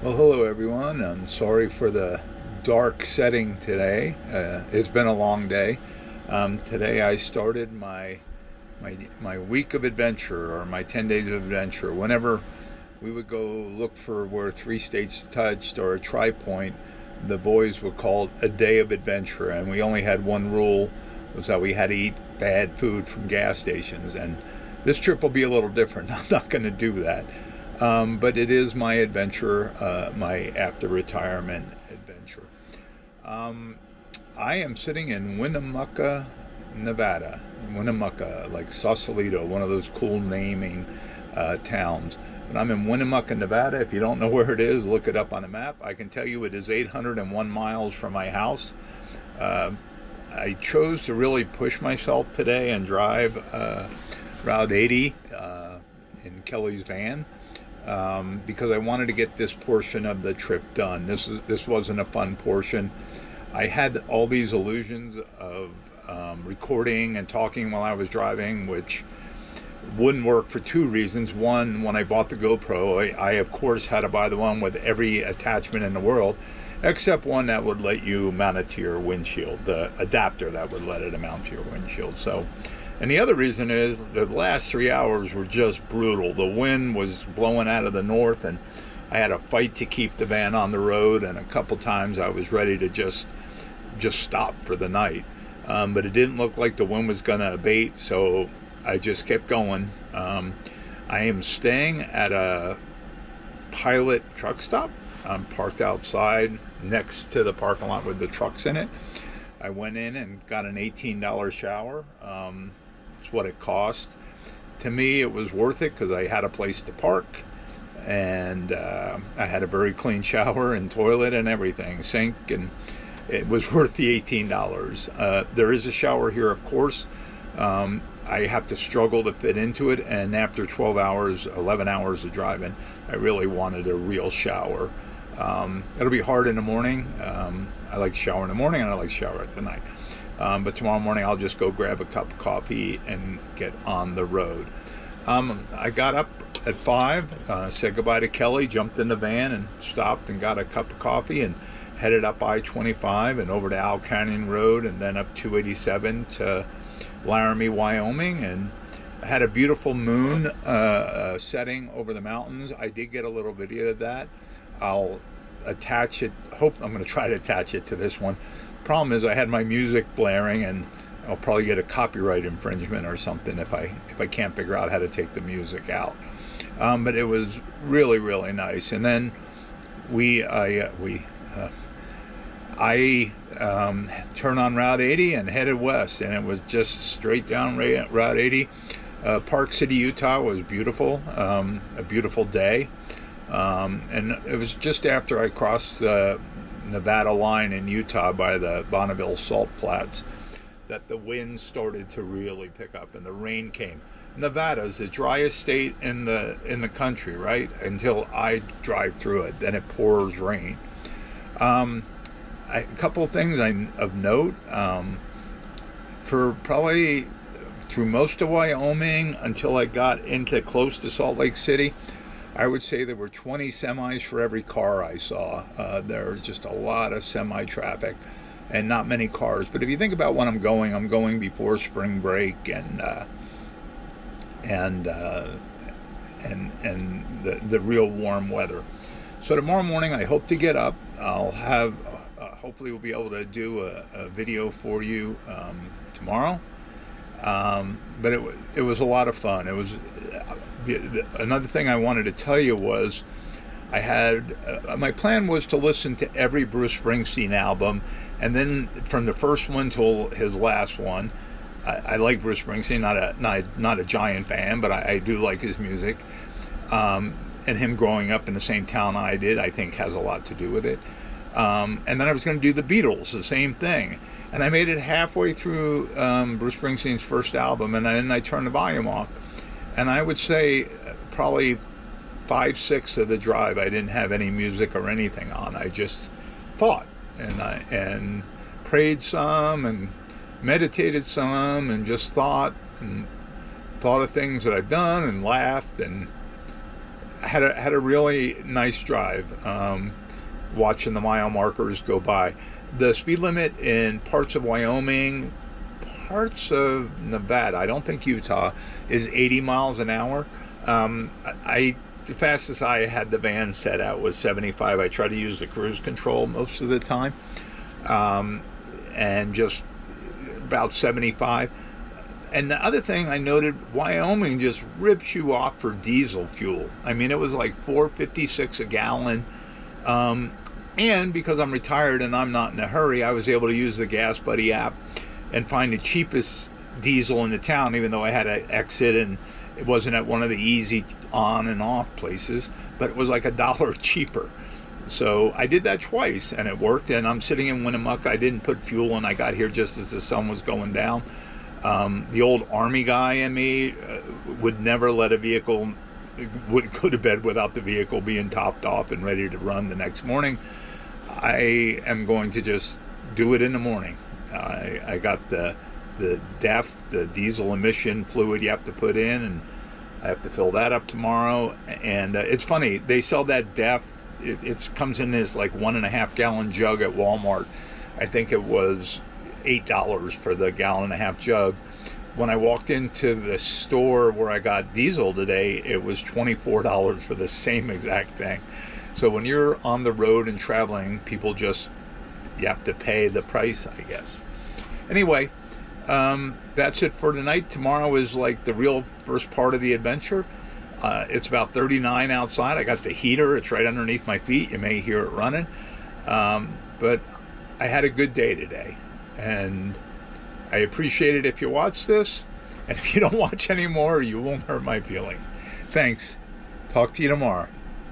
Well, hello everyone. I'm sorry for the dark setting today. It's been a long day. Today I started my week of adventure, or my 10 days of adventure. Whenever we would go look for where three states touched or a tri-point, the boys would call it a day of adventure, and we only had one rule, was that we had to eat bad food from gas stations. And this trip will be a little different. I'm not going to do that. But it is my adventure, my after retirement adventure. Um, I am sitting in Winnemucca, Nevada. Winnemucca, like Sausalito, one of those cool naming towns. But I'm in Winnemucca, Nevada. If you don't know where it is, look it up on a map. I can tell you it is 801 miles from my house. Uh, I chose to really push myself today and drive Route 80 in Kelly's van, because I wanted to get this portion of the trip done. This wasn't a fun portion. I had all these illusions of recording and talking while I was driving, which wouldn't work for two reasons. One, when I bought the GoPro, I of course had to buy the one with every attachment in the world, except one that would let you mount it to your windshield, the adapter that would let it mount to your windshield. So, and the other reason is the last 3 hours were just brutal. The wind was blowing out of the north, and I had a fight to keep the van on the road. And a couple times I was ready to just stop for the night, but it didn't look like the wind was going to abate, so I just kept going. I am staying at a Pilot truck stop. I'm parked outside next to the parking lot with the trucks in it. I went in and got an $18 shower. It's what it cost. To me, it was worth it because I had a place to park, and I had a very clean shower and toilet and everything, sink, and it was worth the $18. There is a shower here, of course. I have to struggle to fit into it, and after 12 hours, 11 hours of driving, I really wanted a real shower. It'll be hard in the morning. I like to shower in the morning, and I like to shower at the night. But tomorrow morning, I'll just go grab a cup of coffee and get on the road. I got up at 5, said goodbye to Kelly, jumped in the van, and stopped and got a cup of coffee, and headed up I-25 and over to Owl Canyon Road, and then up 287 to Laramie, Wyoming, and I had a beautiful moon setting over the mountains. I did get a little video of that. I'll attach it. I'm going to try to attach it to this one. Problem is, I had my music blaring, and I'll probably get a copyright infringement or something if I can't figure out how to take the music out. But it was really, really nice. And then I turned on Route 80 and headed west, and it was just straight down Route 80. Park City, Utah was beautiful, a beautiful day. And it was just after I crossed the Nevada line in Utah by the Bonneville Salt Flats that the wind started to really pick up and the rain came. Nevada's the driest state in the country, right? Until I drive through it, then it pours rain. A couple of things of note. For probably through most of Wyoming until I got into close to Salt Lake City, I would say there were 20 semis for every car I saw. There was just a lot of semi traffic and not many cars. But if you think about when I'm going before spring break and the real warm weather. So tomorrow morning I hope to get up. I'll have hopefully we'll be able to do a video for you tomorrow. But it was a lot of fun. It was another thing I wanted to tell you was I had my plan was to listen to every Bruce Springsteen album, and then from the first one till his last one. I like Bruce Springsteen, not a giant fan, but I do like his music. And him growing up in the same town I did, I think has a lot to do with it. And then I was going to do the Beatles, the same thing. And I made it halfway through Bruce Springsteen's first album, and then I turned the volume off. And I would say probably 5/6 of the drive, I didn't have any music or anything on. I just thought, and prayed some, and meditated some, and just thought of things that I've done, and laughed, and had a really nice drive. Watching the mile markers go by. The speed limit in parts of Wyoming, parts of Nevada, I don't think Utah, is 80 miles an hour. The fastest I had the van set out was 75. I try to use the cruise control most of the time, and just about 75. And the other thing I noted, Wyoming just rips you off for diesel fuel. I mean, it was like $4.56 a gallon. And because I'm retired and I'm not in a hurry, I was able to use the Gas Buddy app and find the cheapest diesel in the town, even though I had to exit and it wasn't at one of the easy on and off places, but it was like $1 cheaper. So I did that twice and it worked. And I'm sitting in Winnemucca. I didn't put fuel in. I got here just as the sun was going down. The old Army guy in me would never let a vehicle would go to bed without the vehicle being topped off and ready to run the next morning. I am going to just do it in the morning. I got the DEF, the diesel emission fluid you have to put in, and I have to fill that up tomorrow. And it's funny, they sell that DEF. It comes in this like 1.5 gallon jug at Walmart. I think it was $8 for the 1.5 gallon jug. When I walked into the store where I got diesel today, it was $24 for the same exact thing. So when you're on the road and traveling, you have to pay the price, I guess. Anyway, that's it for tonight. Tomorrow is like the real first part of the adventure. It's about 39 outside. I got the heater. It's right underneath my feet. You may hear it running. But I had a good day today. And I appreciate it if you watch this. And if you don't watch anymore, you won't hurt my feelings. Thanks. Talk to you tomorrow.